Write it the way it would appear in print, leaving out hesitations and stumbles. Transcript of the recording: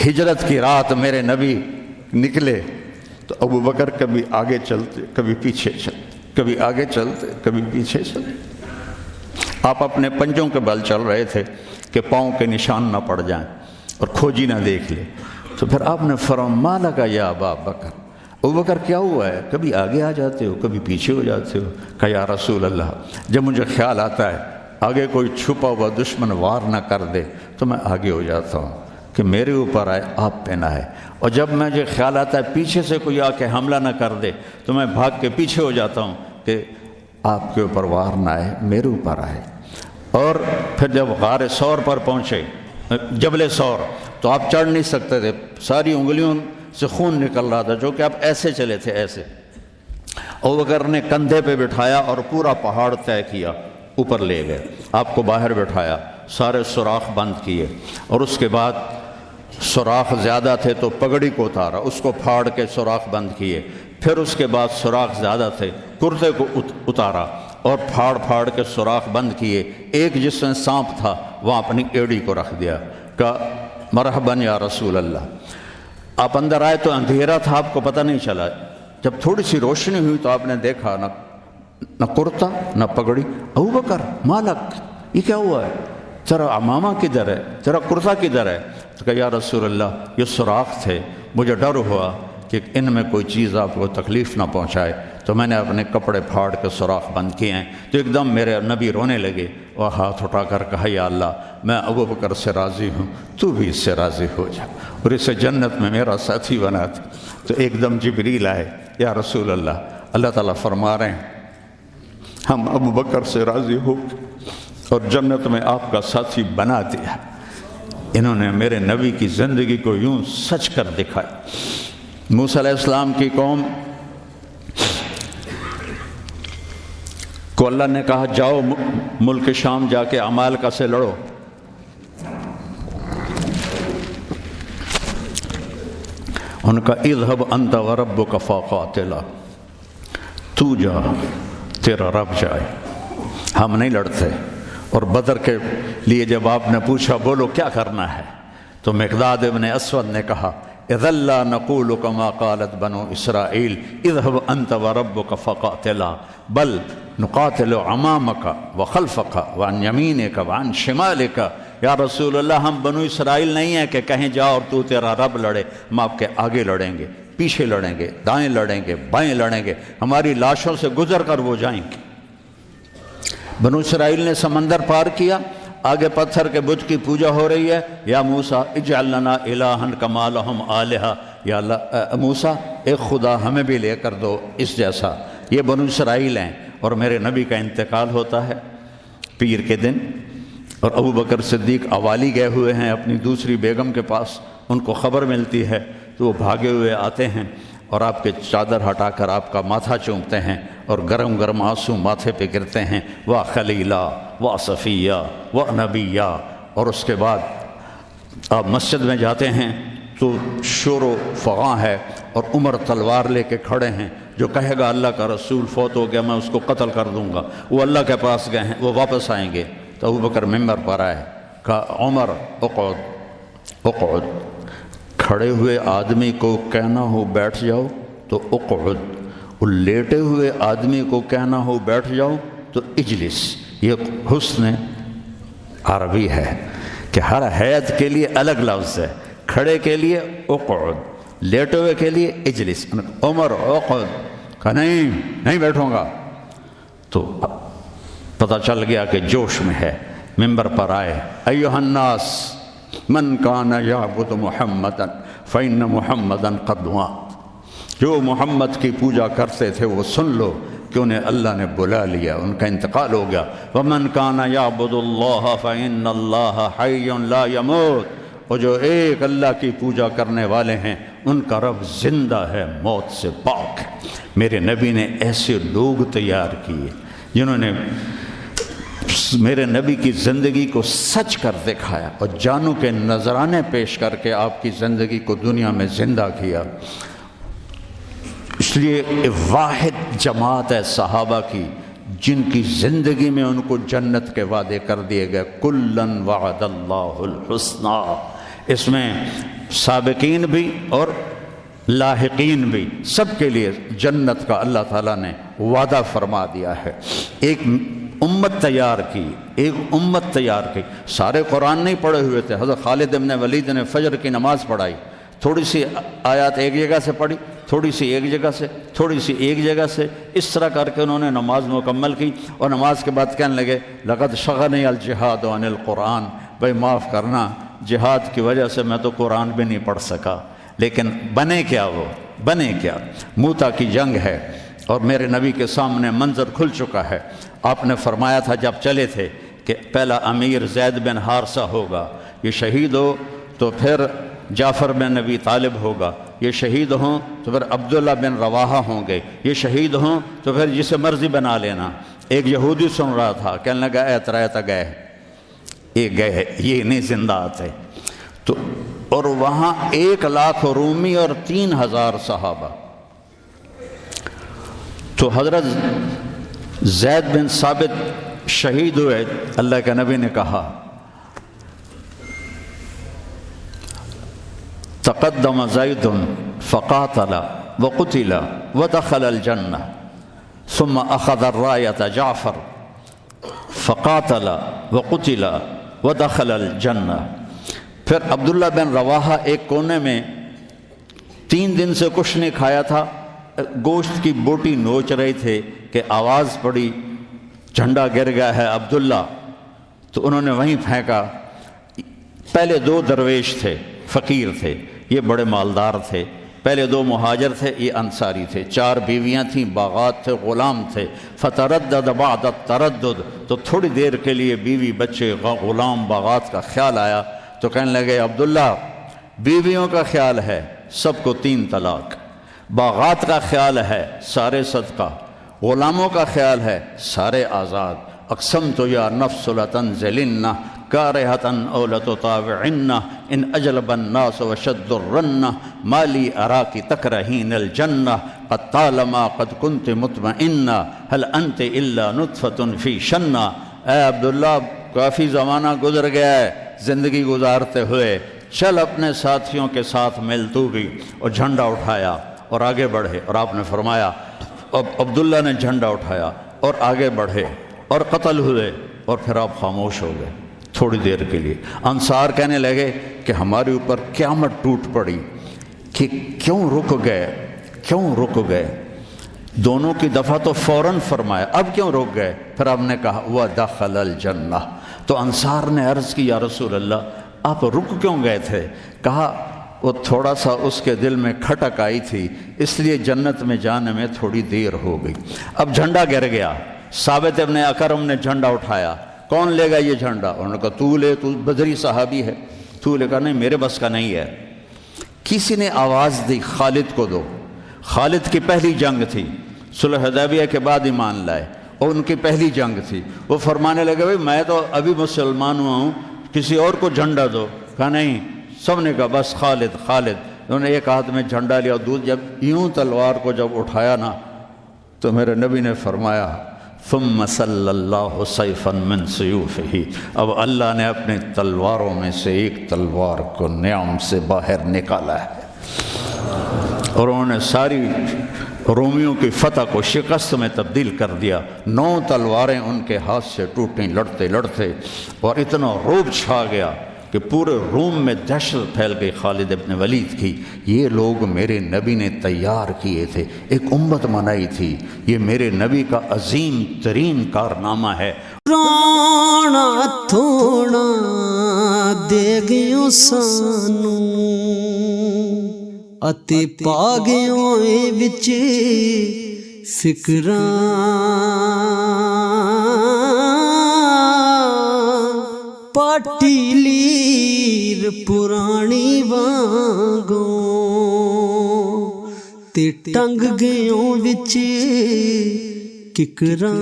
ہجرت کی رات میرے نبی نکلے تو ابو بکر کبھی آگے چلتے کبھی پیچھے چلتے، کبھی آگے چلتے کبھی پیچھے چلتے۔ آپ اپنے پنجوں کے بل چل رہے تھے کہ پاؤں کے نشان نہ پڑ جائیں اور کھوجی نہ دیکھ لے، تو پھر آپ نے فرمایا ما لکا یا ابا بکر، ابو بکر کیا ہوا ہے؟ کبھی آگے آ جاتے ہو کبھی پیچھے ہو جاتے ہو۔ کہا یا رسول اللہ، جب مجھے خیال آتا ہے آگے کوئی چھپا ہوا دشمن وار نہ کر دے تو میں آگے ہو جاتا ہوں کہ میرے اوپر آئے، آپ پہ نہ آئے، اور جب مجھے خیال آتا ہے پیچھے سے کوئی آ کے حملہ نہ کر دے تو میں بھاگ کے پیچھے ہو جاتا ہوں کہ آپ کے اوپر وار نہ آئے، میرے اوپر آئے۔ اور پھر جب غار ثور پر پہنچے، جبل ثور، تو آپ چڑھ نہیں سکتے تھے، ساری انگلیوں سے خون نکل رہا تھا، جو کہ آپ ایسے چلے تھے ایسے۔ ابوبکر نے کندھے پہ بٹھایا اور پورا پہاڑ طے کیا، اوپر لے گئے، آپ کو باہر بٹھایا، سارے سوراخ بند کیے، اور اس کے بعد سوراخ زیادہ تھے تو پگڑی کو اتارا، اس کو پھاڑ کے سوراخ بند کیے، پھر اس کے بعد سوراخ زیادہ تھے، کرتے کو اتارا اور پھاڑ کے سوراخ بند کیے، ایک جس میں سانپ تھا وہاں اپنی ایڑی کو رکھ دیا، کہا مرحباً یا رسول اللہ۔ آپ اندر آئے تو اندھیرا تھا، آپ کو پتہ نہیں چلا، جب تھوڑی سی روشنی ہوئی تو آپ نے دیکھا نہ کرتا نہ پگڑی۔ ابو بکر مالک، یہ کیا ہوا ہے؟ ذرا عمامہ کدھر ہے، ذرا کرتا کدھر ہے؟ تو کہا یا رسول اللہ یہ سوراخ تھے، مجھے ڈر ہوا کہ ان میں کوئی چیز آپ کو تکلیف نہ پہنچائے تو میں نے اپنے کپڑے پھاڑ کے سوراخ بند کیے ہیں۔ تو ایک دم میرے نبی رونے لگے اور ہاتھ اٹھا کر کہا یا اللہ میں ابو بکر سے راضی ہوں، تو بھی اس سے راضی ہو جا اور اسے جنت میں میرا ساتھی بنا دے۔ تو ایک دم جبریل آئے، یا رسول اللہ، اللہ تعالیٰ فرما رہے ہیں ہم ابو بکر سے راضی ہو اور جنت میں آپ کا ساتھی بنا دیا۔ انہوں نے میرے نبی کی زندگی کو یوں سچ کر دکھایا۔ موسیٰ علیہ السلام کی قوم کو اللہ نے کہا جاؤ ملک شام جا کے عمالقہ سے لڑو، ان کا اذهب انت وربک فقاتلا، تو جا تیرا رب جائے، ہم نہیں لڑتے۔ اور بدر کے لیے جب آپ نے پوچھا بولو کیا کرنا ہے، تو مقداد ابن اسود نے کہا اذا لا نقول كما قالت بنو اسرائیل اذهب انت وربك فقاتلا بل نقاتل امامك وخلفك وعن يمينك وعن شمالك۔ یا رسول اللہ ہم بنو اسرائیل نہیں ہیں کہ کہیں جا اور تو تیرا رب لڑے، ہم آپ کے آگے لڑیں گے، پیچھے لڑیں گے، دائیں لڑیں گے، بائیں لڑیں گے، ہماری لاشوں سے گزر کر وہ جائیں گے۔ بنو اسرائیل نے سمندر پار کیا، آگے پتھر کے بت کی پوجا ہو رہی ہے، یا موسیٰ اجعل لنا الہا کما لہم آلہہ، یا اللہ موسیٰ ایک خدا ہمیں بھی لے کر دو اس جیسا۔ یہ بنو اسرائیل ہیں، اور میرے نبی کا انتقال ہوتا ہے پیر کے دن، اور ابو بکر صدیق اوالی گئے ہوئے ہیں اپنی دوسری بیگم کے پاس، ان کو خبر ملتی ہے تو وہ بھاگے ہوئے آتے ہیں اور آپ کے چادر ہٹا کر آپ کا ماتھا چومتے ہیں اور گرم گرم آنسو ماتھے پہ گرتے ہیں، واہ خلیلہ واہ صفیہ واہ نبیہ۔ اور اس کے بعد آپ مسجد میں جاتے ہیں تو شور و فغاں ہے، اور عمر تلوار لے کے کھڑے ہیں، جو کہے گا اللہ کا رسول فوت ہو گیا میں اس کو قتل کر دوں گا، وہ اللہ کے پاس گئے ہیں، وہ واپس آئیں گے۔ تو ابو بکر ممبر پر آئے، کہا عمر اقعد اقعد، کھڑے ہوئے آدمی کو کہنا ہو بیٹھ جاؤ تو اقعد، اور لیٹے ہوئے آدمی کو کہنا ہو بیٹھ جاؤ تو اجلس۔ یہ حسن عربی ہے کہ ہر حیت کے لیے الگ لفظ ہے، کھڑے کے لیے اقعد، لیٹے ہوئے کے لیے اجلس۔ عمر اقعد، کہا نہیں بیٹھوں گا۔ تو پتہ چل گیا کہ جوش میں ہے، ممبر پر آئے، ایھا الناس من کان یعبد محمدا فإن محمدا قد مات، جو محمد کی پوجا کرتے تھے وہ سن لو کہ انہیں اللہ نے بلا لیا، ان کا انتقال ہو گیا۔ ومن کان یعبد اللہ فإن اللہ حی لا یموت، اور جو ایک اللہ کی پوجا کرنے والے ہیں ان کا رب زندہ ہے، موت سے پاک ہے۔ میرے نبی نے ایسے لوگ تیار کیے جنہوں نے میرے نبی کی زندگی کو سچ کر دکھایا اور جانوں کے نذرانے پیش کر کے آپ کی زندگی کو دنیا میں زندہ کیا۔ اس لیے واحد جماعت ہے صحابہ کی جن کی زندگی میں ان کو جنت کے وعدے کر دیے گئے، کلن وعد اللہ الحسنی۔ اس میں سابقین بھی اور لاحقین بھی، سب کے لیے جنت کا اللہ تعالیٰ نے وعدہ فرما دیا ہے۔ ایک امت تیار کی، ایک امت تیار کی۔ سارے قرآن نہیں پڑھے ہوئے تھے، حضرت خالد بن ولید نے فجر کی نماز پڑھائی، تھوڑی سی آیات ایک جگہ سے پڑھی، تھوڑی سی ایک جگہ سے، تھوڑی سی ایک جگہ سے، اس طرح کر کے انہوں نے نماز مکمل کی، اور نماز کے بعد کہنے لگے لقد شغلنی الجہاد عن القرآن، بھائی معاف کرنا، جہاد کی وجہ سے میں تو قرآن بھی نہیں پڑھ سکا۔ لیکن بنے کیا؟ وہ بنے کیا؟ موتا کی جنگ ہے اور میرے نبی کے سامنے منظر کھل چکا ہے۔ آپ نے فرمایا تھا جب چلے تھے کہ پہلا امیر زید بن حارثہ ہوگا، یہ شہید ہو تو پھر جعفر بن نبی طالب ہوگا، یہ شہید ہوں تو پھر عبداللہ بن رواحہ ہوں گے، یہ شہید ہوں تو پھر جسے مرضی بنا لینا۔ ایک یہودی سن رہا تھا، کہنے لگا اے ترایت گئے، یہ گئے، یہ نہیں زندہ آتے۔ تو اور وہاں 1,00,000 رومی اور 3,000 صحابہ۔ تو حضرت زید بن ثابت شہید ہوئے، اللہ کے نبی نے کہا تقدم زید فقاتل وقتل ودخل الجنہ ثم اخذ الرایۃ جعفر فقاتل وقتل ودخل الجنہ۔ پھر عبداللہ بن رواحہ ایک کونے میں 3 دن سے کچھ نہیں کھایا تھا، گوشت کی بوٹی نوچ رہے تھے کہ آواز پڑی جھنڈا گر گیا ہے عبداللہ، تو انہوں نے وہیں پھینکا۔ پہلے 2 درویش تھے، فقیر تھے، یہ بڑے مالدار تھے۔ پہلے 2 مہاجر تھے، یہ انصاری تھے۔ 4 بیویاں تھیں، باغات تھے، غلام تھے۔ فتردد بعد التردد، تو تھوڑی دیر کے لیے بیوی بچے غلام باغات کا خیال آیا، تو کہنے لگے عبداللہ بیویوں کا خیال ہے سب کو 3 طلاق، باغات کا خیال ہے سارے صدقہ، غلاموں کا خیال ہے سارے آزاد۔ اقسمت یا نفس لتنزلن کارہۃ او لتطاوعن ان اجلب الناس وشد الرن ما لی اراک تکرہین الجنہ قد طالما قد کنت مطمئنہ هل انت الا نطفۃ فی شنہ۔ اے عبداللہ کافی زمانہ گزر گیا ہے زندگی گزارتے ہوئے، چل اپنے ساتھیوں کے ساتھ مل تو بھی۔ اور جھنڈا اٹھایا اور آگے بڑھے، اور آپ نے فرمایا اب عبداللہ نے جھنڈا اٹھایا اور آگے بڑھے اور قتل ہوئے، اور پھر آپ خاموش ہو گئے تھوڑی دیر کے لیے۔ انصار کہنے لگے کہ ہمارے اوپر قیامت ٹوٹ پڑی کہ کیوں رک گئے۔ دونوں کی دفعہ تو فوراً فرمایا، اب کیوں رک گئے؟ پھر آپ نے کہا وَدَخَلَ الْجَنَّةِ۔ تو انصار نے عرض کی یا رسول اللہ آپ رک کیوں گئے تھے؟ کہا وہ تھوڑا سا اس کے دل میں کھٹک آئی تھی، اس لیے جنت میں جانے میں تھوڑی دیر ہو گئی۔ اب جھنڈا گر گیا، ثابت ابن اکرم نے جھنڈا اٹھایا، کون لے گا یہ جھنڈا؟ انہوں نے کہا تو لے، تو بدری صحابی ہے، تو لے۔ کہا نہیں میرے بس کا نہیں ہے۔ کسی نے آواز دی خالد کو دو۔ خالد کی پہلی جنگ تھی، صلح حدیبیہ کے بعد ایمان لائے، اور ان کی پہلی جنگ تھی۔ وہ فرمانے لگے بھائی میں تو ابھی مسلمان ہوا ہوں، کسی اور کو جھنڈا دو۔ کہا نہیں، سب نے کہا بس خالد۔ انہوں نے ایک ہاتھ میں جھنڈا لیا، جب یوں تلوار کو جب اٹھایا نا تو میرے نبی نے فرمایا ثم صلی اللہ سیفا من سیوفہ، اب اللہ نے اپنے تلواروں میں سے ایک تلوار کو نعم سے باہر نکالا ہے، اور انہوں نے ساری رومیوں کی فتح کو شکست میں تبدیل کر دیا۔ 9 تلواریں ان کے ہاتھ سے ٹوٹیں لڑتے لڑتے، اور اتنا رعب چھا گیا کہ پورے روم میں دہشت پھیل گئی خالد ابن ولید کی۔ یہ لوگ میرے نبی نے تیار کیے تھے، ایک امت بنائی تھی، یہ میرے نبی کا عظیم ترین کارنامہ ہے۔ رانا تھوڑا دے گیوں سانو اتے پا گیوں وچ فکراں، پاٹی لیر پرانی وانگوں تے ٹنگ گیوں وچ ککراں۔